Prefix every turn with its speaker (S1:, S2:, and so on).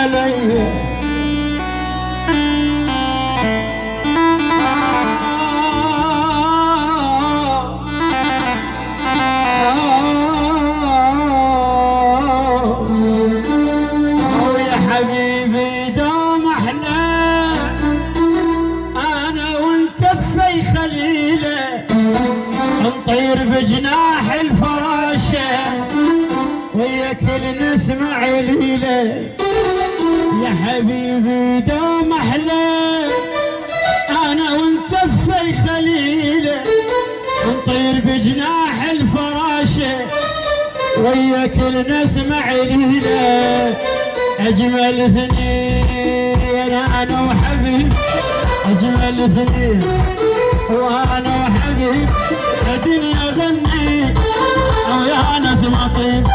S1: علي. ويا حبيبي دوم احلى انا وانت في خليله، نطير بجناح الفراشه وياك نسمع ليله. يا حبيبي دوم احلى انا وانت في خليله، نطير بجناح الفراشه وياك نسمع ليله. اجمل اثنين انا وحبيب، اجمل اثنين وانا وحبيب، الدنيا غني ويا ناس مطيب.